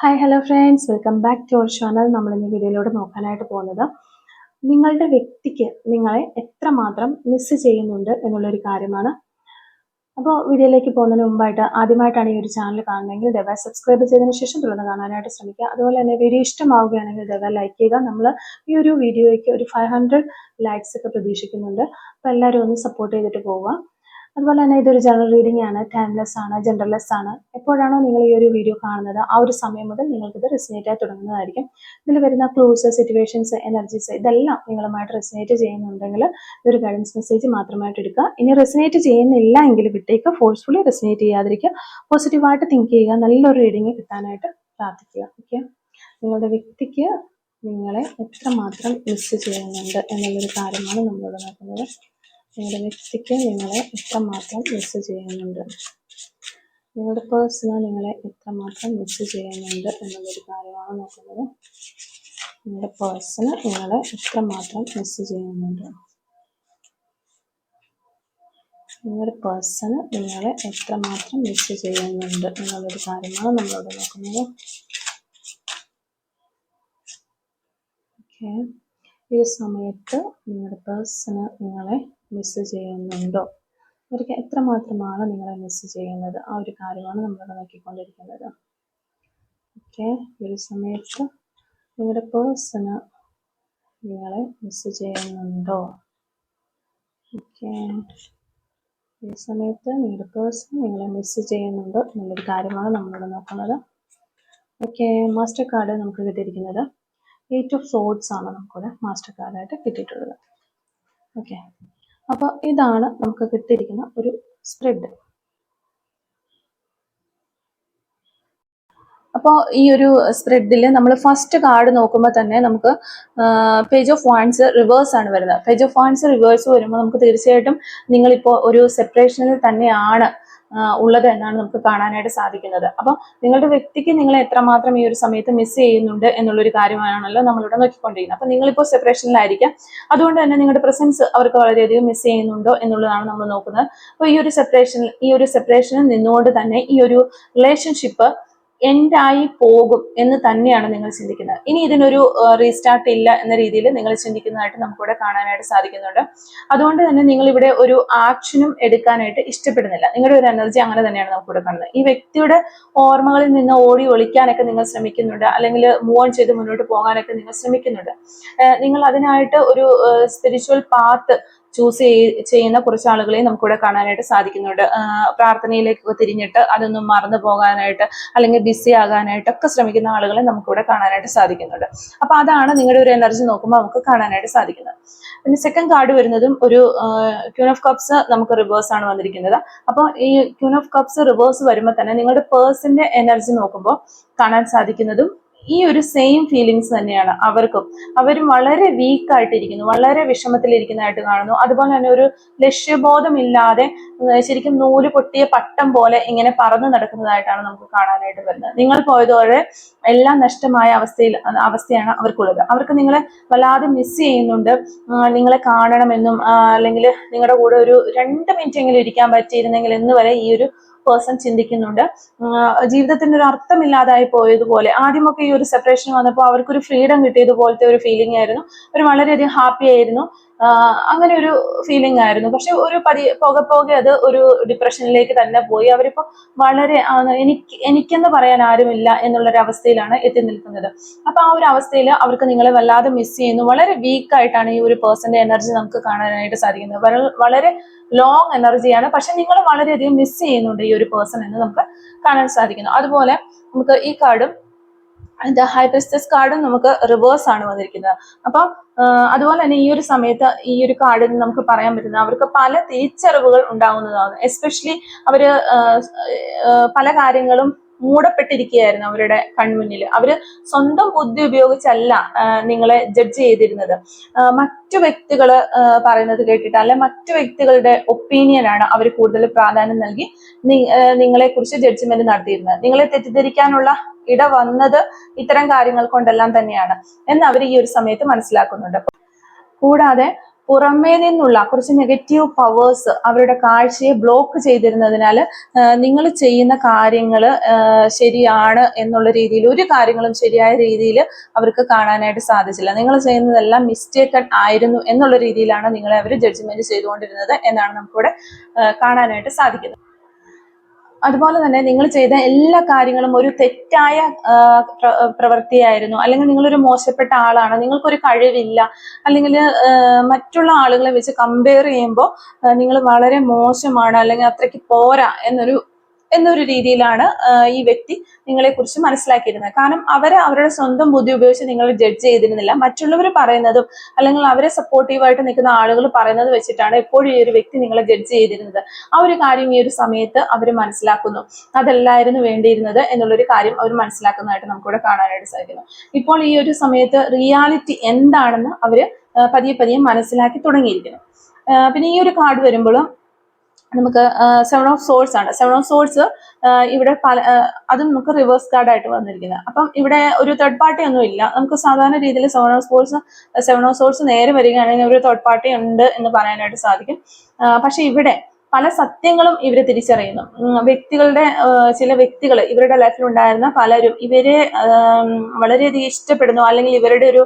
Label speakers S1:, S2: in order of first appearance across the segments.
S1: Hi hello friends, welcome back to our channel. നമ്മൾ ഇന്ന് വീഡിയോയിലൂടെ നോക്കാനായിട്ട് പോകുന്നത് നിങ്ങളുടെ വ്യക്തിക്ക് നിങ്ങളെ എത്രമാത്രം മിസ് ചെയ്യുന്നുണ്ട് എന്നുള്ളൊരു കാര്യമാണ്. അപ്പോൾ വീഡിയോയിലേക്ക് പോകുന്നതിന് മുമ്പായിട്ട് ആദ്യമായിട്ടാണ് ഈ ഒരു ചാനൽ കാണുന്നതെങ്കിൽ ദയവായി സബ്സ്ക്രൈബ് ചെയ്തതിന് ശേഷം തുടർന്ന് കാണാനായിട്ട് ശ്രമിക്കുക. അതുപോലെ തന്നെ വീഡിയോ ഇഷ്ടമാവുകയാണെങ്കിൽ ദയവായി ലൈക്ക് ചെയ്യുക. നമ്മൾ ഈ ഒരു വീഡിയോയ്ക്ക് ഒരു 500 ലൈക്സ് ഒക്കെ പ്രതീക്ഷിക്കുന്നുണ്ട്. അപ്പോൾ എല്ലാവരും ഒന്ന് സപ്പോർട്ട് ചെയ്തിട്ട് പോവുക. അതുപോലെ തന്നെ ഇതൊരു ജനറൽ റീഡിംഗ് ആണ്, ടൈംലെസ് ആണ്, ജെൻഡർലെസ് ആണ്. എപ്പോഴാണോ നിങ്ങൾ ഈ ഒരു വീഡിയോ കാണുന്നത് ആ ഒരു സമയം മുതൽ നിങ്ങൾക്കിത് റെസിനേറ്റ് ആയി തുടങ്ങുന്നതായിരിക്കും. ഇതിൽ വരുന്ന ക്ലൂസ്, സിറ്റുവേഷൻസ്, എനർജീസ് ഇതെല്ലാം നിങ്ങളുമായിട്ട് റെസിനേറ്റ് ചെയ്യുന്നുണ്ടെങ്കിൽ ഇതൊരു ഗൈഡൻസ് മെസ്സേജ് മാത്രമായിട്ട് എടുക്കുക. ഇനി റെസിനേറ്റ് ചെയ്യുന്നില്ല എങ്കിൽ വിട്ടേക്ക്, ഫോഴ്സ്ഫുള്ളി റെസിനേറ്റ് ചെയ്യാതിരിക്കുക. പോസിറ്റീവായിട്ട് തിങ്ക് ചെയ്യുക, നല്ലൊരു റീഡിങ് കിട്ടാനായിട്ട് പ്രാർത്ഥിക്കുക. ഓക്കെ, നിങ്ങളുടെ വ്യക്തിക്ക് നിങ്ങളെ എത്രമാത്രം മിസ് ചെയ്യുന്നുണ്ട് എന്നുള്ളൊരു കാര്യമാണ് നമ്മളിവിടെ നോക്കുന്നത്. നിങ്ങളുടെ വ്യക്തിക്ക് നിങ്ങളെ എത്രമാത്രം മിസ് ചെയ്യുന്നുണ്ട്, നിങ്ങളുടെ പേഴ്സണ് നിങ്ങളെ എത്രമാത്രം മിസ് ചെയ്യുന്നുണ്ട് എന്നുള്ളൊരു കാര്യമാണ് നോക്കുന്നത്. നിങ്ങളുടെ പേഴ്സണ് നിങ്ങളെ എത്രമാത്രം മിസ് ചെയ്യുന്നുണ്ട്, നിങ്ങളുടെ പേഴ്സണ് നിങ്ങളെ എത്രമാത്രം മിസ് ചെയ്യുന്നുണ്ട് എന്നുള്ളൊരു കാര്യമാണ് നമ്മളിവിടെ നോക്കുന്നത്. ഓക്കെ, ഈ സമയത്ത് നിങ്ങളുടെ പേഴ്സണ് നിങ്ങളെ മിസ് ചെയ്യുന്നുണ്ടോ, അവർക്ക് എത്രമാത്രമാണ് നിങ്ങളെ മിസ് ചെയ്യുന്നത്, ആ ഒരു കാര്യമാണ് നമ്മളിവിടെ നോക്കിക്കൊണ്ടിരിക്കുന്നത്. ഓക്കെ, ഈ ഒരു സമയത്ത് നിങ്ങളുടെ പേഴ്സണ് നിങ്ങളെ മിസ് ചെയ്യുന്നുണ്ടോ. ഓക്കെ, ഈ സമയത്ത് നിങ്ങളുടെ പേഴ്സൺ നിങ്ങളെ മിസ് ചെയ്യുന്നുണ്ടോ എന്നുള്ളൊരു കാര്യമാണ് നമ്മളിവിടെ നോക്കുന്നത്. ഓക്കെ, മാസ്റ്റർ കാർഡ് നമുക്ക് കിട്ടിയിരിക്കുന്നത് 8 ഓഫ് സോർഡ്സ് ആണ് നമുക്കിവിടെ മാസ്റ്റർ കാർഡായിട്ട് കിട്ടിയിട്ടുള്ളത്. ഓക്കെ, അപ്പോൾ ഇതാണ് നമുക്ക് കിട്ടിയിരിക്കുന്ന ഒരു സ്പ്രെഡ്. അപ്പോൾ ഈ ഒരു സ്പ്രെഡിൽ നമ്മൾ ഫസ്റ്റ് കാർഡ് നോക്കുമ്പോൾ തന്നെ നമുക്ക് പേജ് ഓഫ് വാൻസ് റിവേഴ്സ് ആണ് വരുന്നത്. പേജ് ഓഫ് വാൻസ് റിവേഴ്സ് വരുമ്പോൾ നമുക്ക് തീർച്ചയായിട്ടും നിങ്ങളിപ്പോൾ ഒരു സെപ്പറേഷനിൽ തന്നെയാണ് ഉള്ളത് എന്നാണ് നമുക്ക് കാണാനായിട്ട് സാധിക്കുന്നത്. അപ്പോൾ നിങ്ങളുടെ വ്യക്തിക്ക് നിങ്ങളെ എത്രമാത്രം ഈ ഒരു സമയത്ത് മിസ് ചെയ്യുന്നുണ്ട് എന്നുള്ളൊരു കാര്യമാണല്ലോ നമ്മളിവിടെ നോക്കിക്കൊണ്ടിരിക്കുന്നത്. അപ്പോൾ നിങ്ങളിപ്പോൾ സെപ്പറേഷനിലായിരിക്കാം, അതുകൊണ്ട് തന്നെ നിങ്ങളുടെ പ്രസൻസ് അവർക്ക് വളരെയധികം മിസ് ചെയ്യുന്നുണ്ടോ എന്നുള്ളതാണ് നമ്മൾ നോക്കുന്നത്. അപ്പോൾ ഈ ഒരു സെപ്പറേഷനിൽ നിന്നുകൊണ്ട് തന്നെ ഈ ഒരു റിലേഷൻഷിപ്പ് എൻഡായി പോകും എന്ന് തന്നെയാണ് നിങ്ങൾ ചിന്തിക്കുന്നത്. ഇനി ഇതിനൊരു റീസ്റ്റാർട്ട് ഇല്ല എന്ന രീതിയിൽ നിങ്ങൾ ചിന്തിക്കുന്നതായിട്ട് നമുക്കിവിടെ കാണാനായിട്ട് സാധിക്കുന്നുണ്ട്. അതുകൊണ്ട് തന്നെ നിങ്ങൾ ഇവിടെ ഒരു ആക്ഷനും എടുക്കാനായിട്ട് ഇഷ്ടപ്പെടുന്നില്ല. നിങ്ങളുടെ ഒരു എനർജി അങ്ങനെ തന്നെയാണ് നമുക്കിവിടെ കാണുന്നത്. ഈ വ്യക്തിയുടെ ഓർമ്മകളിൽ നിന്ന് ഓടി ഒളിക്കാനൊക്കെ നിങ്ങൾ ശ്രമിക്കുന്നുണ്ട്, അല്ലെങ്കിൽ മൂവ് ഓൺ ചെയ്ത് മുന്നോട്ട് പോകാനൊക്കെ നിങ്ങൾ ശ്രമിക്കുന്നുണ്ട്. നിങ്ങൾ അതിനായിട്ട് ഒരു സ്പിരിച്വൽ പാത്ത് ചൂസ് ചെയ്യുന്ന കുറച്ച് ആളുകളെയും നമുക്കിവിടെ കാണാനായിട്ട് സാധിക്കുന്നുണ്ട്. പ്രാർത്ഥനയിലേക്ക് തിരിഞ്ഞിട്ട് അതൊന്നും മറന്നു പോകാനായിട്ട് അല്ലെങ്കിൽ ബിസി ആകാനായിട്ടൊക്കെ ശ്രമിക്കുന്ന ആളുകളെ നമുക്കിവിടെ കാണാനായിട്ട് സാധിക്കുന്നുണ്ട്. അപ്പൊ അതാണ് നിങ്ങളുടെ ഒരു എനർജി നോക്കുമ്പോൾ നമുക്ക് കാണാനായിട്ട് സാധിക്കുന്നത്. പിന്നെ സെക്കൻഡ് കാർഡ് വരുന്നതും ഒരു ക്യൂൻ ഓഫ് കപ്സ് നമുക്ക് റിവേഴ്സ് ആണ് വന്നിരിക്കുന്നത്. അപ്പോൾ ഈ ക്യൂൻ ഓഫ് കപ്സ് റിവേഴ്സ് വരുമ്പോൾ തന്നെ നിങ്ങളുടെ പേഴ്സന്റെ എനർജി നോക്കുമ്പോൾ കാണാൻ സാധിക്കുന്നതും ഈ ഒരു സെയിം ഫീലിങ്സ് തന്നെയാണ് അവർക്കും. അവരും വളരെ വീക്കായിട്ടിരിക്കുന്നു, വളരെ വിഷമത്തിലിരിക്കുന്നതായിട്ട് കാണുന്നു. അതുപോലെ തന്നെ ഒരു ലക്ഷ്യബോധമില്ലാതെ ശരിക്കും നൂല് പൊട്ടിയ പട്ടം പോലെ ഇങ്ങനെ പറന്നു നടക്കുന്നതായിട്ടാണ് നമുക്ക് കാണാനായിട്ട് വരുന്നത്. നിങ്ങൾ പോയതോടെ എല്ലാം നഷ്ടമായ അവസ്ഥയാണ് അവർക്കുള്ളത്. അവർക്ക് നിങ്ങളെ വല്ലാതെ മിസ് ചെയ്യുന്നുണ്ട്. നിങ്ങളെ കാണണമെന്നും അല്ലെങ്കിൽ നിങ്ങളുടെ കൂടെ ഒരു 2 മിനിറ്റെങ്കിലും ഇരിക്കാൻ പറ്റിയിരുന്നെങ്കിൽ എന്ന് വരെ ഈ ഒരു പേഴ്സൺ ചിന്തിക്കുന്നുണ്ട്. ജീവിതത്തിന് ഒരു അർത്ഥമില്ലാതായി പോയതുപോലെ ആദ്യമൊക്കെ ഈ ഒരു സെപ്പറേഷൻ വന്നപ്പോൾ അവർക്കൊരു ഫ്രീഡം കിട്ടിയതുപോലത്തെ ഒരു ഫീലിംഗ് ആയിരുന്നു. അവർ വളരെയധികം ഹാപ്പി ആയിരുന്നു, അങ്ങനെ ഒരു ഫീലിംഗ് ആയിരുന്നു. പക്ഷെ ഒരു പോകെ അത് ഒരു ഡിപ്രഷനിലേക്ക് തന്നെ പോയി. അവരിപ്പോ വളരെ എനിക്കെന്ന് പറയാൻ ആരുമില്ല എന്നുള്ളൊരു അവസ്ഥയിലാണ് എത്തി നിൽക്കുന്നത്. അപ്പൊ ആ ഒരു അവസ്ഥയിൽ അവർക്ക് നിങ്ങളെ വല്ലാതെ മിസ് ചെയ്യുന്നു. വളരെ വീക്കായിട്ടാണ് ഈ ഒരു പേഴ്സന്റെ എനർജി നമുക്ക് കാണാനായിട്ട് സാധിക്കുന്നത്. വളരെ ലോങ് എനർജിയാണ്, പക്ഷെ നിങ്ങൾ വളരെയധികം മിസ് ചെയ്യുന്നുണ്ട് ഈ ഒരു പേഴ്സൺ എന്ന് നമുക്ക് കാണാൻ സാധിക്കുന്നു. അതുപോലെ നമുക്ക് ഈ കാർഡും ഹൈ പ്രിസ്റ്റസ് കാർഡും നമുക്ക് റിവേഴ്സ് ആണ് വന്നിരിക്കുന്നത്. അപ്പൊ അതുപോലെ തന്നെ ഈ ഒരു സമയത്ത് ഈ ഒരു കാർഡിൽ നമുക്ക് പറയാൻ പറ്റുന്നത് അവർക്ക് പല തിരിച്ചറിവുകൾ ഉണ്ടാകുന്നതാണ്. എസ്പെഷ്യലി അവര് പല കാര്യങ്ങളും മൂടപ്പെട്ടിരിക്കുകയായിരുന്നു അവരുടെ കൺമുന്നിൽ. അവര് സ്വന്തം ബുദ്ധി ഉപയോഗിച്ചല്ല നിങ്ങളെ ജഡ്ജ് ചെയ്തിരുന്നത്. മറ്റു വ്യക്തികൾ പറയുന്നത് കേട്ടിട്ട് അല്ലെ മറ്റു വ്യക്തികളുടെ ഒപ്പീനിയനാണ് അവർ കൂടുതൽ പ്രാധാന്യം നൽകി നിങ്ങളെ കുറിച്ച് ജഡ്ജ്മെന്റ് നടത്തിയിരുന്നത്. നിങ്ങളെ തെറ്റിദ്ധരിക്കാനുള്ള ഇട വന്നത് ഇത്തരം കാര്യങ്ങൾ കൊണ്ടെല്ലാം തന്നെയാണ് എന്ന് അവർ ഈ ഒരു സമയത്ത് മനസ്സിലാക്കുന്നുണ്ട്. കൂടാതെ പുറമേ നിന്നുള്ള കുറച്ച് നെഗറ്റീവ് പവേഴ്സ് അവരുടെ കാഴ്ചയെ ബ്ലോക്ക് ചെയ്തിരുന്നതിനാൽ നിങ്ങൾ ചെയ്യുന്ന കാര്യങ്ങൾ ശരിയാണ് എന്നുള്ള രീതിയിൽ ഒരു കാര്യങ്ങളും ശരിയായ രീതിയിൽ അവർക്ക് കാണാനായിട്ട് സാധിച്ചില്ല. നിങ്ങൾ ചെയ്യുന്നതെല്ലാം മിസ്റ്റേക്കൺ ആയിരുന്നു എന്നുള്ള രീതിയിലാണ് നിങ്ങളെ അവർ ജഡ്ജ്മെന്റ് ചെയ്തുകൊണ്ടിരുന്നത് എന്നാണ് നമുക്കിവിടെ കാണാനായിട്ട് സാധിക്കുന്നത്. അതുപോലെ തന്നെ നിങ്ങൾ ചെയ്ത എല്ലാ കാര്യങ്ങളും ഒരു തെറ്റായ പ്രവൃത്തിയായിരുന്നു, അല്ലെങ്കിൽ നിങ്ങളൊരു മോശപ്പെട്ട ആളാണ്, നിങ്ങൾക്കൊരു കഴിവില്ല, അല്ലെങ്കിൽ മറ്റുള്ള ആളുകളെ വെച്ച് കമ്പയർ ചെയ്യുമ്പോൾ നിങ്ങൾ വളരെ മോശമാണ് അല്ലെങ്കിൽ അത്രയ്ക്ക് പോരാ എന്നൊരു രീതിയിലാണ് ഈ വ്യക്തി നിങ്ങളെ കുറിച്ച് മനസ്സിലാക്കിയിരുന്നത്. കാരണം അവരുടെ സ്വന്തം ബുദ്ധി ഉപയോഗിച്ച് നിങ്ങളെ ജഡ്ജ് ചെയ്തിരുന്നില്ല. മറ്റുള്ളവർ പറയുന്നതും അല്ലെങ്കിൽ അവരെ സപ്പോർട്ടീവായിട്ട് നിൽക്കുന്ന ആളുകൾ പറയുന്നത് വെച്ചിട്ടാണ് എപ്പോഴും ഈ ഒരു വ്യക്തി നിങ്ങളെ ജഡ്ജ് ചെയ്തിരുന്നത്. ആ ഒരു കാര്യം ഈ ഒരു സമയത്ത് അവർ മനസ്സിലാക്കുന്നു. അതല്ലായിരുന്നു വേണ്ടിയിരുന്നത് എന്നുള്ളൊരു കാര്യം അവർ മനസ്സിലാക്കുന്നതായിട്ട് നമുക്കിവിടെ കാണാനായിട്ട് സാധിക്കുന്നു. ഇപ്പോൾ ഈ ഒരു സമയത്ത് റിയാലിറ്റി എന്താണെന്ന് അവർ പതിയെ മനസ്സിലാക്കി തുടങ്ങിയിരിക്കുന്നു. പിന്നെ ഈ ഒരു കാർഡ് വരുമ്പോഴും നമുക്ക് 7 ഓഫ് സോഴ്സ് ആണ്. 7 ഓഫ് സോഴ്സ് ഇവിടെ അത് നമുക്ക് റിവേഴ്സ് കാർഡായിട്ട് വന്നിരിക്കുന്നത്. അപ്പം ഇവിടെ ഒരു തേർഡ് പാർട്ടി ഒന്നും ഇല്ല. നമുക്ക് സാധാരണ രീതിയിൽ 7 ഓഫ് സോഴ്സ് നേരെ വരികയാണെങ്കിൽ ഒരു തേർഡ് പാർട്ടി ഉണ്ട് എന്ന് പറയാനായിട്ട് സാധിക്കും. പക്ഷെ ഇവിടെ പല സത്യങ്ങളും ഇവർ തിരിച്ചറിയുന്നു. ചില വ്യക്തികൾ ഇവരുടെ ലൈഫിൽ ഉണ്ടായിരുന്ന പലരും ഇവരെ വളരെയധികം ഇഷ്ടപ്പെടുന്നു, അല്ലെങ്കിൽ ഇവരുടെ ഒരു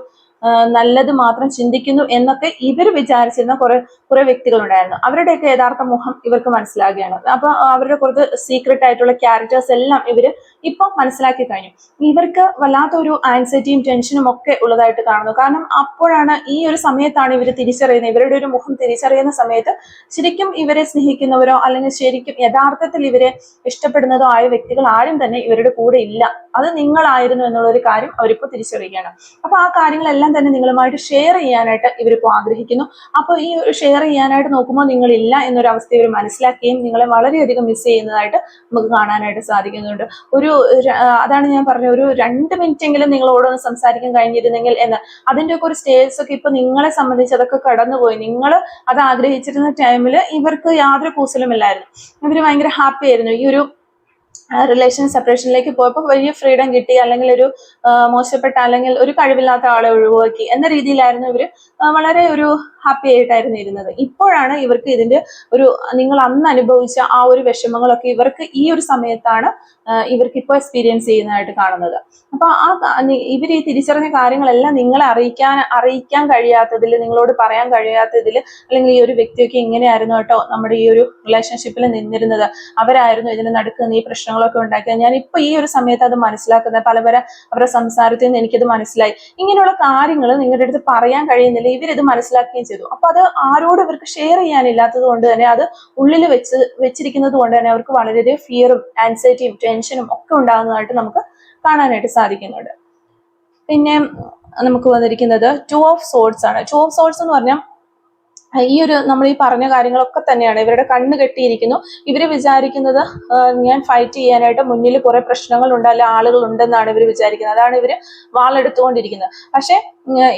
S1: നല്ലത് മാത്രം ചിന്തിക്കുന്നു എന്നൊക്കെ ഇവർ വിചാരിച്ചിരുന്ന കുറെ വ്യക്തികളുണ്ടായിരുന്നു. അവരുടെയൊക്കെ യഥാർത്ഥ മുഖം ഇവർക്ക് മനസ്സിലാകുകയാണ്. അപ്പൊ അവരുടെ കുറച്ച് സീക്രട്ട് ആയിട്ടുള്ള ക്യാരക്ടേഴ്സ് എല്ലാം ഇവര് ഇപ്പം മനസ്സിലാക്കി കഴിഞ്ഞു. ഇവർക്ക് വല്ലാത്തൊരു ആൻസൈറ്റിയും ടെൻഷനും ഒക്കെ ഉള്ളതായിട്ട് കാണുന്നു. കാരണം അപ്പോഴാണ് ഈ ഒരു സമയത്താണ് ഇവർ തിരിച്ചറിയുന്നത്, ഇവരുടെ ഒരു മുഖം തിരിച്ചറിയുന്ന സമയത്ത് ശരിക്കും ഇവരെ സ്നേഹിക്കുന്നവരോ അല്ലെങ്കിൽ ശരിക്കും യഥാർത്ഥത്തിൽ ഇവരെ ഇഷ്ടപ്പെടുന്നതോ ആയ വ്യക്തികൾ ആരും തന്നെ ഇവരുടെ കൂടെ ഇല്ല, അത് നിങ്ങളായിരുന്നു എന്നുള്ളൊരു കാര്യം അവരിപ്പോൾ തിരിച്ചറിയുകയാണ്. അപ്പൊ ആ കാര്യങ്ങളെല്ലാം തന്നെ നിങ്ങളുമായിട്ട് ഷെയർ ചെയ്യാനായിട്ട് ഇവരിപ്പോൾ ആഗ്രഹിക്കുന്നു. അപ്പോൾ ഈ ഷെയർ ചെയ്യാനായിട്ട് നോക്കുമ്പോൾ നിങ്ങളില്ല എന്നൊരു അവസ്ഥ ഇവർ മനസ്സിലാക്കുകയും നിങ്ങളെ വളരെയധികം മിസ് ചെയ്യുന്നതായിട്ട് നമുക്ക് കാണാനായിട്ട് സാധിക്കുന്നുണ്ട്. അതാണ് ഞാൻ പറഞ്ഞ ഒരു 2 മിനിറ്റെങ്കിലും നിങ്ങളോടൊന്ന് സംസാരിക്കാൻ കഴിഞ്ഞിരുന്നെങ്കിൽ എന്ന്. അതിൻ്റെയൊക്കെ ഒരു സ്റ്റേജ് ഒക്കെ ഇപ്പൊ നിങ്ങളെ സംബന്ധിച്ച് അതൊക്കെ കടന്നുപോയി. നിങ്ങൾ അത് ആഗ്രഹിച്ചിരുന്ന ടൈമിൽ ഇവർക്ക് യാതൊരു കൂസലുമില്ലായിരുന്നു. ഇവര് ഭയങ്കര ഹാപ്പി ആയിരുന്നു. ഈ ഒരു റിലേഷൻ സെപ്പറേഷനിലേക്ക് പോയപ്പോൾ വലിയ ഫ്രീഡം കിട്ടി, അല്ലെങ്കിൽ ഒരു മോശപ്പെട്ട അല്ലെങ്കിൽ ഒരു കഴിവില്ലാത്ത ആളെ ഒഴിവാക്കി എന്ന രീതിയിലായിരുന്നു ഇവര് വളരെ ഒരു ഹാപ്പി ആയിട്ടായിരുന്നു ഇരുന്നത്. ഇപ്പോഴാണ് ഇവർക്ക് ഇതിന്റെ നിങ്ങൾ അന്ന് അനുഭവിച്ച ആ ഒരു വിഷമങ്ങളൊക്കെ ഇവർക്ക് ഈ ഒരു സമയത്താണ് ഇവർക്ക് ഇപ്പോൾ എക്സ്പീരിയൻസ് ചെയ്യുന്നതായിട്ട് കാണുന്നത്. അപ്പൊ ഇവർ ഈ തിരിച്ചറിഞ്ഞ കാര്യങ്ങളെല്ലാം നിങ്ങളെ അറിയിക്കാൻ കഴിയാത്തതിൽ, നിങ്ങളോട് പറയാൻ കഴിയാത്തതിൽ, അല്ലെങ്കിൽ ഈ ഒരു വ്യക്തിയൊക്കെ ഇങ്ങനെയായിരുന്നു കേട്ടോ നമ്മുടെ ഈ ഒരു റിലേഷൻഷിപ്പിൽ നിന്നിരുന്നത്, അവരായിരുന്നു ഇതിന് നടുക്കുന്ന ഈ പ്രശ്നങ്ങളൊക്കെ ഉണ്ടാക്കിയത്, ഞാൻ ഇപ്പൊ ഈ ഒരു സമയത്ത് അത് മനസ്സിലാക്കുന്നത്, അവരുടെ സംസാരത്തിൽ നിന്ന് എനിക്കത് മനസ്സിലായി, ഇങ്ങനെയുള്ള കാര്യങ്ങൾ നിങ്ങളുടെ അടുത്ത് പറയാൻ കഴിയുന്നില്ല, ഇവരിത് മനസ്സിലാക്കുകയും ചെയ്തു. അപ്പൊ അത് ആരോടും ഇവർക്ക് ഷെയർ ചെയ്യാനില്ലാത്തത് കൊണ്ട് തന്നെ, അത് ഉള്ളിൽ വെച്ചിരിക്കുന്നത് കൊണ്ട് തന്നെ അവർക്ക് വളരെയധികം ഫിയറും ആൻസൈറ്റിയും ടെൻഷനും ഒക്കെ ഉണ്ടാകുന്നതായിട്ട് നമുക്ക് കാണാനായിട്ട് സാധിക്കുന്നുണ്ട്. പിന്നെ നമുക്ക് വന്നിരിക്കുന്നത് 2 ഓഫ് സോർഡ്സ് ആണ്. 2 ഓഫ് സോർഡ്സ് എന്ന് പറഞ്ഞാൽ ഈ ഒരു നമ്മൾ ഈ പറഞ്ഞ കാര്യങ്ങളൊക്കെ തന്നെയാണ്. ഇവരുടെ കണ്ണ് കെട്ടിയിരിക്കുന്നു. ഇവര് വിചാരിക്കുന്നത് ഞാൻ ഫൈറ്റ് ചെയ്യാനായിട്ട് മുന്നിൽ കുറെ പ്രശ്നങ്ങളുണ്ട്, അല്ല ആളുകൾ ഉണ്ടെന്നാണ് ഇവർ വിചാരിക്കുന്നത്. അതാണ് ഇവര് വാളെടുത്തുകൊണ്ടിരിക്കുന്നത്. പക്ഷെ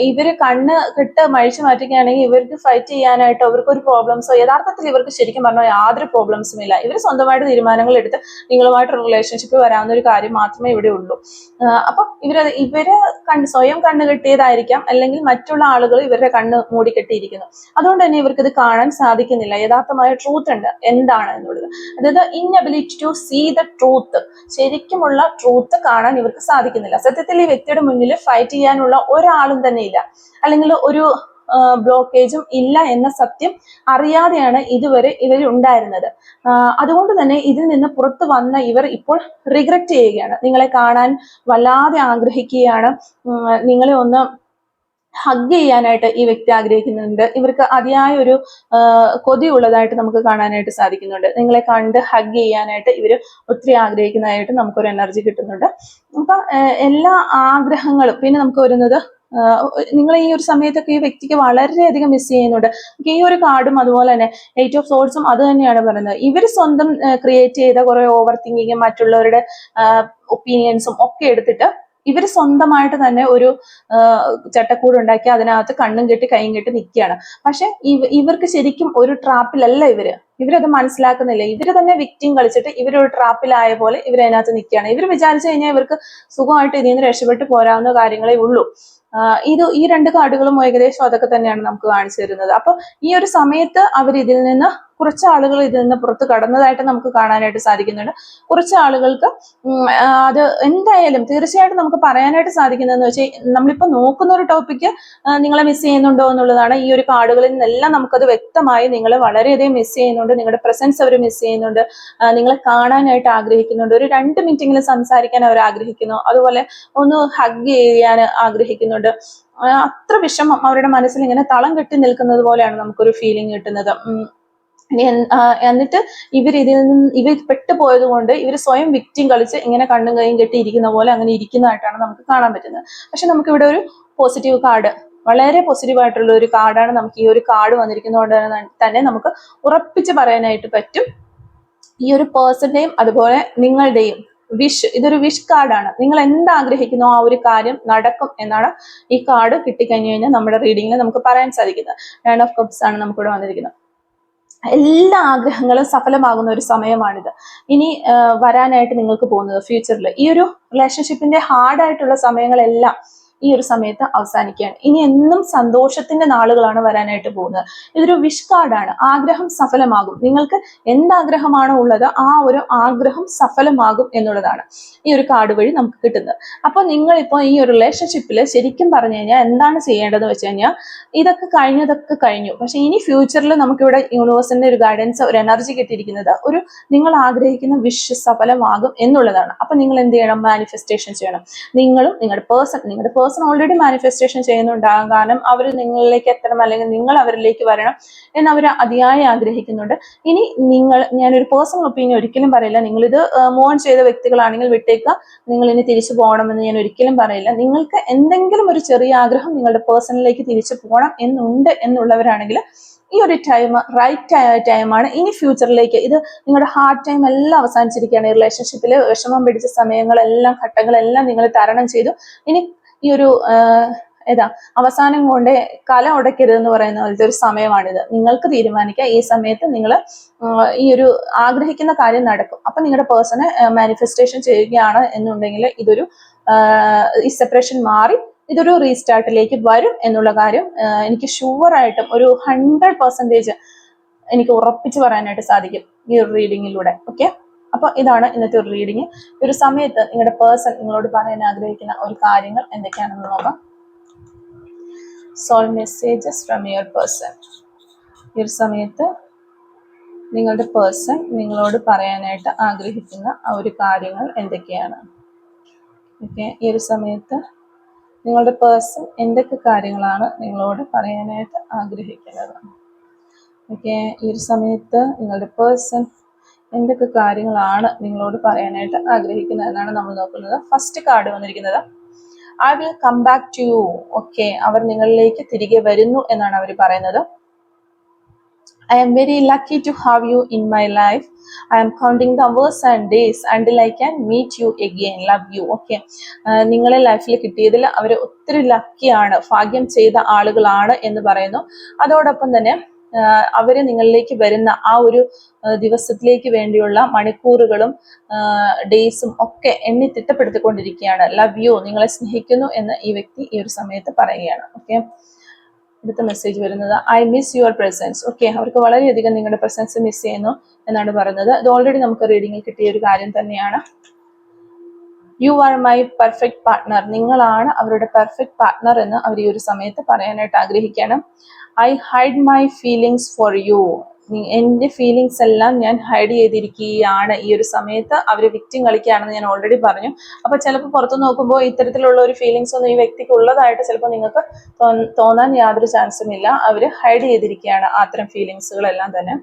S1: ഇവര് കണ്ണ് കെട്ട് മഴിച്ചു മാറ്റുകയാണെങ്കിൽ ഇവർക്ക് ഫൈറ്റ് ചെയ്യാനായിട്ട് അവർക്ക് ഒരു പ്രോബ്ലംസോ, യഥാർത്ഥത്തിൽ ഇവർക്ക് ശരിക്കും പറഞ്ഞാൽ യാതൊരു പ്രോബ്ലംസും ഇല്ല. ഇവർ സ്വന്തമായിട്ട് തീരുമാനങ്ങൾ എടുത്ത് നിങ്ങളുമായിട്ട് റിലേഷൻഷിപ്പ് വരാവുന്ന ഒരു കാര്യം മാത്രമേ ഇവിടെ ഉള്ളൂ. അപ്പൊ ഇവര് സ്വയം കണ്ണ് കെട്ടിയതായിരിക്കാം, അല്ലെങ്കിൽ മറ്റുള്ള ആളുകൾ ഇവരുടെ കണ്ണ് മൂടിക്കെട്ടിയിരിക്കുന്നു. അതുകൊണ്ട് തന്നെ ഇവർക്ക് ഇത് കാണാൻ സാധിക്കുന്നില്ല, യഥാർത്ഥമായ ട്രൂത്ത് ഉണ്ട് എന്താണ് എന്നുള്ളത്. അതായത് inability to see the truth, ശരിക്കുമുള്ള ട്രൂത്ത് കാണാൻ ഇവർക്ക് സാധിക്കുന്നില്ല. സത്യത്തിൽ ഈ വ്യക്തിയുടെ മുന്നിൽ ഫൈറ്റ് ചെയ്യാനുള്ള ഒരാളും തന്നെ ഇല്ല, അല്ലെങ്കിൽ ഒരു ബ്ലോക്കേജും ഇല്ല എന്ന സത്യം അറിയാതെയാണ് ഇതുവരെ ഇവർ ഉണ്ടായിരുന്നത്. അതുകൊണ്ട് തന്നെ ഇതിൽ നിന്ന് പുറത്തു വന്ന ഇവർ ഇപ്പോൾ റിഗ്രറ്റ് ചെയ്യുകയാണ്. നിങ്ങളെ കാണാൻ വല്ലാതെ ആഗ്രഹിക്കുകയാണ്. നിങ്ങളെ ഒന്ന് ഹഗ് ചെയ്യാനായിട്ട് ഈ വ്യക്തി ആഗ്രഹിക്കുന്നുണ്ട്. ഇവർക്ക് അതിയായ ഒരു കൊതി ഉള്ളതായിട്ട് നമുക്ക് കാണാനായിട്ട് സാധിക്കുന്നുണ്ട്. നിങ്ങളെ കണ്ട് ഹഗ് ചെയ്യാനായിട്ട് ഇവര് ഒത്തിരി ആഗ്രഹിക്കുന്നതായിട്ട് നമുക്കൊരു എനർജി കിട്ടുന്നുണ്ട്. അപ്പൊ എല്ലാ ആഗ്രഹങ്ങളും പിന്നെ നമുക്ക് വരുന്നത്, നിങ്ങൾ ഈ ഒരു സമയത്തൊക്കെ ഈ വ്യക്തിക്ക് വളരെയധികം മിസ് ചെയ്യുന്നുണ്ട്. ഈ ഒരു കാർഡും അതുപോലെ തന്നെ 8 ഓഫ് സോർഡ്സും അത് തന്നെയാണ് പറയുന്നത്. ഇവർ സ്വന്തം ക്രിയേറ്റ് ചെയ്ത കുറെ ഓവർ തിങ്കിങ്ങും മറ്റുള്ളവരുടെ ഒപ്പീനിയൻസും ഒക്കെ എടുത്തിട്ട് ഇവർ സ്വന്തമായിട്ട് തന്നെ ഒരു ചട്ടക്കൂട് ഉണ്ടാക്കി അതിനകത്ത് കണ്ണും കെട്ടി കൈയും കെട്ടി നിൽക്കുകയാണ്. പക്ഷെ ഇവർക്ക് ശരിക്കും ഒരു ട്രാപ്പിലല്ല ഇവരത് മനസ്സിലാക്കുന്നില്ല. ഇവര് തന്നെ വിക്ടിം കളിച്ചിട്ട് ഇവരൊരു ട്രാപ്പിലായ പോലെ ഇവരതിനകത്ത് നിൽക്കുകയാണ്. ഇവർ വിചാരിച്ചു കഴിഞ്ഞാൽ ഇവർക്ക് സുഖമായിട്ട് ഇതിൽ നിന്ന് രക്ഷപ്പെട്ട് പോരാവുന്ന കാര്യങ്ങളേ ഉള്ളൂ. ഈ രണ്ട് കാർഡുകളും ഏകദേശം അതൊക്കെ തന്നെയാണ് നമുക്ക് കാണിച്ചു തരുന്നത്. അപ്പൊ ഈ ഒരു സമയത്ത് അവർ ഇതിൽ നിന്ന് കുറച്ച് ആളുകൾ ഇതിൽ നിന്ന് പുറത്ത് കടന്നതായിട്ട് നമുക്ക് കാണാനായിട്ട് സാധിക്കുന്നുണ്ട്. കുറച്ച് ആളുകൾക്ക് അത് എന്തായാലും തീർച്ചയായിട്ടും നമുക്ക് പറയാനായിട്ട് സാധിക്കുന്നതെന്ന് വെച്ചാൽ നമ്മളിപ്പോ നോക്കുന്ന ഒരു ടോപ്പിക്ക് നിങ്ങളെ മിസ് ചെയ്യുന്നുണ്ടോ എന്നുള്ളതാണ്. ഈ ഒരു കാർഡുകളിൽ നിന്നെല്ലാം നമുക്കത് വ്യക്തമായി നിങ്ങളെ വളരെയധികം മിസ് ചെയ്യുന്നുണ്ട്, നിങ്ങളുടെ പ്രസൻസ് അവർ മിസ് ചെയ്യുന്നുണ്ട്, നിങ്ങളെ കാണാനായിട്ട് ആഗ്രഹിക്കുന്നുണ്ട്, ഒരു 2 മിനിറ്റെങ്കിലും സംസാരിക്കാൻ അവർ ആഗ്രഹിക്കുന്നു, അതുപോലെ ഒന്ന് ഹഗ് ചെയ്യാൻ ആഗ്രഹിക്കുന്നുണ്ട്. അത്ര വിഷമം അവരുടെ മനസ്സിൽ ഇങ്ങനെ തളം കെട്ടി നിൽക്കുന്നത് പോലെയാണ് നമുക്കൊരു ഫീലിംഗ് കിട്ടുന്നത്. എന്നിട്ട് ഇവർ പെട്ടുപോയത് കൊണ്ട് ഇവർ സ്വയം വിക്ടിം കളിച്ച് ഇങ്ങനെ കണ്ണും കൈയും കെട്ടി ഇരിക്കുന്ന പോലെ അങ്ങനെ ഇരിക്കുന്നതായിട്ടാണ് നമുക്ക് കാണാൻ പറ്റുന്നത്. പക്ഷെ നമുക്ക് ഇവിടെ ഒരു പോസിറ്റീവ് കാർഡ്, വളരെ പോസിറ്റീവ് ആയിട്ടുള്ള ഒരു കാർഡാണ് നമുക്ക് ഈ ഒരു കാർഡ് വന്നിരിക്കുന്നതുകൊണ്ട് തന്നെ നമുക്ക് ഉറപ്പിച്ച് പറയാനായിട്ട് പറ്റും ഈ ഒരു പേഴ്സന്റെയും അതുപോലെ നിങ്ങളുടെയും വിഷ്, ഇതൊരു വിഷ് കാർഡാണ്. നിങ്ങൾ എന്താഗ്രഹിക്കുന്നോ ആ ഒരു കാര്യം നടക്കും എന്നാണ് ഈ കാർഡ് കിട്ടിക്കഴിഞ്ഞു കഴിഞ്ഞാൽ നമ്മുടെ റീഡിങ്ങിൽ നമുക്ക് പറയാൻ സാധിക്കുന്നത്. 9 ഓഫ് കപ്സ് ആണ് നമുക്കിവിടെ വന്നിരിക്കുന്നത്. എല്ലാ ആഗ്രഹങ്ങളും സഫലമാകുന്ന ഒരു സമയമാണിത്. ഇനി വരാനായിട്ട് നിങ്ങൾക്ക് പോകുന്നത് ഫ്യൂച്ചറിൽ ഈ ഒരു റിലേഷൻഷിപ്പിന്റെ ഹാർഡായിട്ടുള്ള സമയങ്ങളെല്ലാം ഈ ഒരു സമയത്ത് അവസാനിക്കുകയാണ്. ഇനി എന്നും സന്തോഷത്തിന്റെ നാളുകളാണ് വരാനായിട്ട് പോകുന്നത്. ഇതൊരു വിഷ് കാർഡാണ്. ആഗ്രഹം സഫലമാകും. നിങ്ങൾക്ക് എന്താഗ്രഹമാണോ ഉള്ളത് ആ ഒരു ആഗ്രഹം സഫലമാകും എന്നുള്ളതാണ് ഈ ഒരു കാർഡ് വഴി നമുക്ക് കിട്ടുന്നത്. അപ്പൊ നിങ്ങളിപ്പോ ഈ ഒരു റിലേഷൻഷിപ്പിൽ ശരിക്കും പറഞ്ഞു കഴിഞ്ഞാൽ എന്താണ് ചെയ്യേണ്ടതെന്ന് വെച്ച് കഴിഞ്ഞാൽ ഇതൊക്കെ കഴിഞ്ഞതൊക്കെ കഴിഞ്ഞു. പക്ഷെ ഇനി ഫ്യൂച്ചറിൽ നമുക്കിവിടെ യൂണിവേഴ്സിന്റെ ഒരു ഗൈഡൻസ്, ഒരു എനർജി കിട്ടിയിരിക്കുന്നത് ഒരു നിങ്ങൾ ആഗ്രഹിക്കുന്ന വിഷ് സഫലമാകും എന്നുള്ളതാണ്. അപ്പൊ നിങ്ങൾ എന്ത് ചെയ്യണം? മാനിഫെസ്റ്റേഷൻ ചെയ്യണം. നിങ്ങളും നിങ്ങളുടെ പേഴ്സൺ ഓൾറെഡി മാനിഫെസ്റ്റേഷൻ ചെയ്യുന്നുണ്ടാകാം. കാരണം അവർ നിങ്ങളിലേക്ക് എത്തണം അല്ലെങ്കിൽ നിങ്ങൾ അവരിലേക്ക് വരണം എന്ന് അവർ അതിയായി ആഗ്രഹിക്കുന്നുണ്ട്. ഇനി ഞാനൊരു പേഴ്സണൽ ഒപ്പീനിയൻ ഒരിക്കലും പറയില്ല. നിങ്ങളിത് മൂവ് ഓൺ ചെയ്ത വ്യക്തികളാണെങ്കിൽ വിട്ടേക്കുക, നിങ്ങൾ ഇനി തിരിച്ചു പോകണമെന്ന് ഞാൻ ഒരിക്കലും പറയില്ല. നിങ്ങൾക്ക് എന്തെങ്കിലും ഒരു ചെറിയ ആഗ്രഹം നിങ്ങളുടെ പേഴ്സണിലേക്ക് തിരിച്ചു പോകണം എന്നുണ്ട് എന്നുള്ളവരാണെങ്കിൽ ഈ ഒരു ടൈം റൈറ്റ് ടൈമാണ്. ഇനി ഫ്യൂച്ചറിലേക്ക് ഇത് നിങ്ങളുടെ ഹാർഡ് ടൈം എല്ലാം അവസാനിച്ചിരിക്കുകയാണ്. ഈ റിലേഷൻഷിപ്പിൽ വിഷമം പിടിച്ച സമയങ്ങളെല്ലാം ഘട്ടങ്ങളെല്ലാം നിങ്ങൾ തരണം ചെയ്തു. ഇനി ഈ ഒരു അവസാനം കൊണ്ട് കല ഉടയ്ക്കരുതെന്ന് പറയുന്ന പോലത്തെ ഒരു സമയമാണിത്. നിങ്ങൾക്ക് തീരുമാനിക്കാം ഈ സമയത്ത് നിങ്ങൾ ഈ ഒരു ആഗ്രഹിക്കുന്ന കാര്യം നടക്കും. അപ്പൊ നിങ്ങളുടെ പേഴ്സണെ മാനിഫെസ്റ്റേഷൻ ചെയ്യുകയാണ് എന്നുണ്ടെങ്കിൽ ഇതൊരു ഈ സെപ്പറേഷൻ മാറി ഇതൊരു റീസ്റ്റാർട്ടിലേക്ക് വരും എന്നുള്ള കാര്യം എനിക്ക് ഷുവറായിട്ടും ഒരു 100% എനിക്ക് ഉറപ്പിച്ച് പറയാനായിട്ട് സാധിക്കും ഈ ഒരു റീഡിങ്ങിലൂടെ. ഓക്കെ, അപ്പൊ ഇതാണ് ഇന്നത്തെ ഒരു റീഡിങ്. ഈ ഒരു സമയത്ത് നിങ്ങളുടെ പേഴ്സൺ നിങ്ങളോട് പറയാൻ ആഗ്രഹിക്കുന്ന ഒരു കാര്യങ്ങൾ എന്തൊക്കെയാണെന്ന് നോക്കാം. Soul messages from your person. ഈ ഒരു സമയത്ത് നിങ്ങളുടെ പേഴ്സൺ നിങ്ങളോട് പറയാനായിട്ട് ആഗ്രഹിക്കുന്ന ആ ഒരു കാര്യങ്ങൾ എന്തൊക്കെയാണ്? ഓക്കെ, ഈ ഒരു സമയത്ത് നിങ്ങളുടെ പേഴ്സൺ എന്തൊക്കെ കാര്യങ്ങളാണ് നിങ്ങളോട് പറയാനായിട്ട് ആഗ്രഹിക്കുന്നത്? ഓക്കെ, ഈ ഒരു സമയത്ത് നിങ്ങളുടെ പേഴ്സൺ എന്തൊക്കെ കാര്യങ്ങളാണ് നിങ്ങളോട് പറയാനായിട്ട് ആഗ്രഹിക്കുന്നത് എന്നാണ് നമ്മൾ നോക്കുന്നത്. ഫസ്റ്റ് കാർഡ് വന്നിരിക്കുന്നത് I will come back to you. Okay, അവർ നിങ്ങളിലേക്ക് തിരികെ വരുന്നു എന്നാണ് അവർ പറയുന്നത്. I am very lucky to have you in my life. I am counting the hours and days until I can meet you again. Love you. Okay, നിങ്ങളെ ലൈഫിൽ കിട്ടിയതിൽ അവർ ഒത്തിരി ലക്കിയാണ്, ഭാഗ്യം ചെയ്ത ആളുകളാണ് എന്ന് പറയുന്നു. അതോടൊപ്പം തന്നെ അവര് നിങ്ങളിലേക്ക് വരുന്ന ആ ഒരു ദിവസത്തിലേക്ക് വേണ്ടിയുള്ള മണിക്കൂറുകളും ഡേയ്സും ഒക്കെ എണ്ണി തിട്ടപ്പെടുത്തിക്കൊണ്ടിരിക്കുകയാണ്. ലവ് യു, നിങ്ങളെ സ്നേഹിക്കുന്നു എന്ന് ഈ വ്യക്തി ഈ ഒരു സമയത്ത് പറയുകയാണ്. ഓക്കെ, അടുത്ത മെസ്സേജ് വരുന്നത് I miss your presence. Okay, അവർക്ക് വളരെയധികം നിങ്ങളുടെ പ്രസൻസ് മിസ് ചെയ്യുന്നു എന്നാണ് പറയുന്നത്. ഇത് ഓൾറെഡി നമുക്ക് റീഡിങ്ങിൽ കിട്ടിയ ഒരു കാര്യം തന്നെയാണ്. You are my perfect partner. നിങ്ങളാണ് അവരുടെ പെർഫെക്റ്റ് പാർട്ട്ണർ എന്ന് അവർ ഈ ഒരു സമയത്ത് പറയാനായിട്ട് ആഗ്രഹിക്കുകയാണ്. I hide my feelings for you. എൻ്റെ ഫീലിങ്സ് എല്ലാം ഞാൻ ഹൈഡ് ചെയ്തിരിക്കുകയാണ്. ഈ ഒരു സമയത്ത് അവർ വിക്ടിം കളിക്കുകയാണെന്ന് ഞാൻ ഓൾറെഡി പറഞ്ഞു. അപ്പൊ ചിലപ്പോൾ പുറത്തു നോക്കുമ്പോൾ ഇത്തരത്തിലുള്ള ഒരു ഫീലിങ്സ് ഒന്നും ഈ വ്യക്തിക്ക് ഉള്ളതായിട്ട് ചിലപ്പോൾ നിങ്ങൾക്ക് തോന്നാൻ യാതൊരു ചാൻസും ഇല്ല. അവർ ഹൈഡ് ചെയ്തിരിക്കുകയാണ് അത്തരം ഫീലിങ്സുകളെല്ലാം തന്നെ.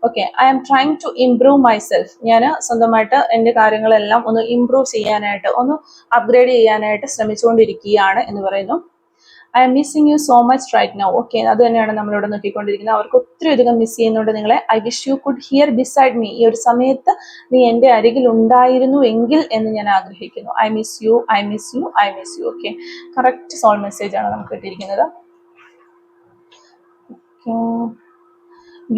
S1: Okay, I am trying to improve myself. ഞാൻ സ്വന്തമായിട്ട് എൻ്റെ കാര്യങ്ങളെല്ലാം ഒന്ന് ഇംപ്രൂവ് ചെയ്യാനായിട്ട്, ഒന്ന് അപ്ഗ്രേഡ് ചെയ്യാനായിട്ട് ശ്രമിച്ചുകൊണ്ടിരിക്കുകയാണ് എന്ന് പറയുന്നു. I am missing you so much right now. Okay, അത് തന്നെയാണ് നമ്മളിവിടെ നോക്കിക്കൊണ്ടിരിക്കുന്നത്. അവർക്ക് ഒത്തിരി അധികം മിസ് ചെയ്യുന്നുണ്ട് നിങ്ങളെ. I wish you could here beside me. ഈ ഒരു സമയത്ത് നീ എൻ്റെ അരികിൽ ഉണ്ടായിരുന്നു എങ്കിൽ എന്ന് ഞാൻ ആഗ്രഹിക്കുന്നു. I miss you, I miss you, I miss you. Okay, correct soul message ആണ് നമുക്ക് കിട്ടിയിരിക്കുന്നത്.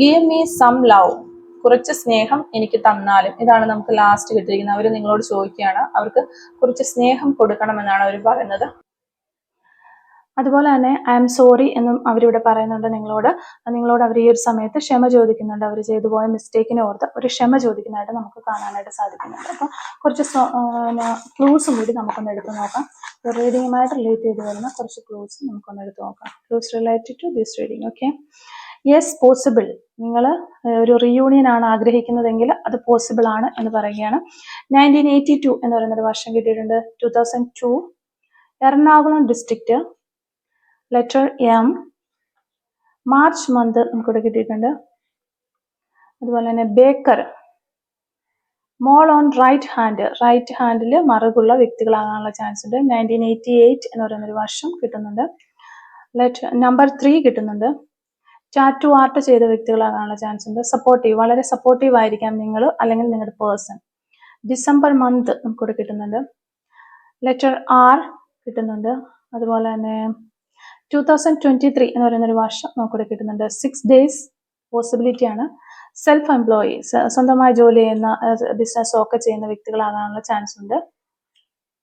S1: Give me some love. കുറച്ച് സ്നേഹം എനിക്ക് തന്നാലും. ഇതാണ് നമുക്ക് ലാസ്റ്റ് കിട്ടിയിരിക്കുന്നത്. അവർ നിങ്ങളോട് ചോദിക്കുകയാണ് അവർക്ക് കുറച്ച് സ്നേഹം കൊടുക്കണമെന്നാണ് അവർ പറയുന്നത്. അതുപോലെ തന്നെ ഐ എം സോറി എന്നും അവരിവിടെ പറയുന്നുണ്ട് നിങ്ങളോട് അവർ ഈ ഒരു സമയത്ത് ക്ഷമ ചോദിക്കുന്നുണ്ട്. അവർ ചെയ്തു പോയ മിസ്റ്റേക്കിനെ ഓർത്ത് ഒരു ക്ഷമ ചോദിക്കുന്നതായിട്ട് നമുക്ക് കാണാനായിട്ട് സാധിക്കുന്നുണ്ട്. അപ്പോൾ കുറച്ച് ക്ലൂസും കൂടി നമുക്കൊന്ന് എടുത്ത് നോക്കാം. റീഡിങ്ങുമായിട്ട് റിലേറ്റ് ചെയ്ത് വരുന്ന കുറച്ച് ക്ലൂസ് നമുക്കൊന്ന് എടുത്ത് നോക്കാം. Clues related to this reading. Okay, yes possible. നിങ്ങൾ ഒരു റീയൂണിയൻ ആണ് ആഗ്രഹിക്കുന്നതെങ്കിൽ അത് പോസിബിൾ ആണ് എന്ന് പറയുകയാണ്. 1982 എന്ന് പറയുന്നൊരു വർഷം കിട്ടിയിട്ടുണ്ട്. 2002 Ernakulam district, letter M, March month നമുക്കിവിടെ കിട്ടിയിട്ടുണ്ട്. അതുപോലെ തന്നെ baker, mole on right hand മറുകുള്ള വ്യക്തികളാകാനുള്ള ചാൻസ് ഉണ്ട്. 1988 എന്ന് പറയുന്നൊരു വർഷം കിട്ടുന്നുണ്ട്. നമ്പർ 3 കിട്ടുന്നുണ്ട്. ടാറ്റു ആർട്ട് ചെയ്ത വ്യക്തികളാകാനുള്ള ചാൻസ് ഉണ്ട്. സപ്പോർട്ടീവ്, വളരെ സപ്പോർട്ടീവ് ആയിരിക്കാം നിങ്ങൾ അല്ലെങ്കിൽ നിങ്ങളുടെ പേഴ്സൺ. ഡിസംബർ മന്ത് നമുക്കിവിടെ കിട്ടുന്നുണ്ട്. ലെറ്റർ ആർ കിട്ടുന്നുണ്ട്. അതുപോലെ തന്നെ 2023 എന്ന് പറയുന്നൊരു വർഷം നമുക്കിവിടെ കിട്ടുന്നുണ്ട്. 6 days പോസിബിലിറ്റി ആണ്. സെൽഫ് എംപ്ലോയി, സ്വന്തമായി ജോലി ചെയ്യുന്ന ബിസിനസ് ഒക്കെ ചെയ്യുന്ന വ്യക്തികളാകാനുള്ള ചാൻസ് ഉണ്ട്.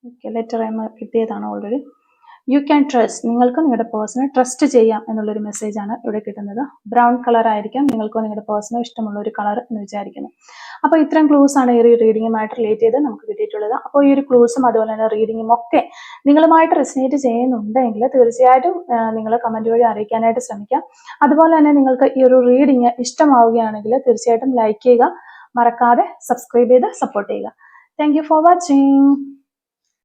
S1: ഓക്കെ, ലെറ്റർ എം കിട്ടിയതാണ് ഓൾറെഡി. യു ക്യാൻ ട്രസ്റ്റ്, നിങ്ങൾക്ക് നിങ്ങളുടെ പേഴ്സണെ ട്രസ്റ്റ് ചെയ്യാം എന്നുള്ളൊരു മെസ്സേജാണ് ഇവിടെ കിട്ടുന്നത്. ബ്രൗൺ കളർ ആയിരിക്കാം നിങ്ങൾക്കോ നിങ്ങളുടെ പേഴ്സണോ ഇഷ്ടമുള്ള ഒരു കളർ എന്ന് വിചാരിക്കുന്നു. അപ്പോൾ ഇത്തരം ക്ലൂസ് ആണ് ഈ റീഡിങ്ങുമായിട്ട് റിലേറ്റ് ചെയ്ത് നമുക്ക് കിട്ടിയിട്ടുള്ളത്. അപ്പോൾ ഈ ഒരു ക്ലൂസും അതുപോലെ തന്നെ റീഡിങ്ങും ഒക്കെ നിങ്ങളുമായിട്ട് റെസിനേറ്റ് ചെയ്യുന്നുണ്ടെങ്കിൽ തീർച്ചയായിട്ടും നിങ്ങൾ കമൻറ്റ് വഴി അറിയിക്കാനായിട്ട് ശ്രമിക്കാം. അതുപോലെ തന്നെ നിങ്ങൾക്ക് ഈ ഒരു റീഡിങ് ഇഷ്ടമാവുകയാണെങ്കിൽ തീർച്ചയായിട്ടും ലൈക്ക് ചെയ്യുക, മറക്കാതെ സബ്സ്ക്രൈബ് ചെയ്ത് സപ്പോർട്ട് ചെയ്യുക. Thank you for watching.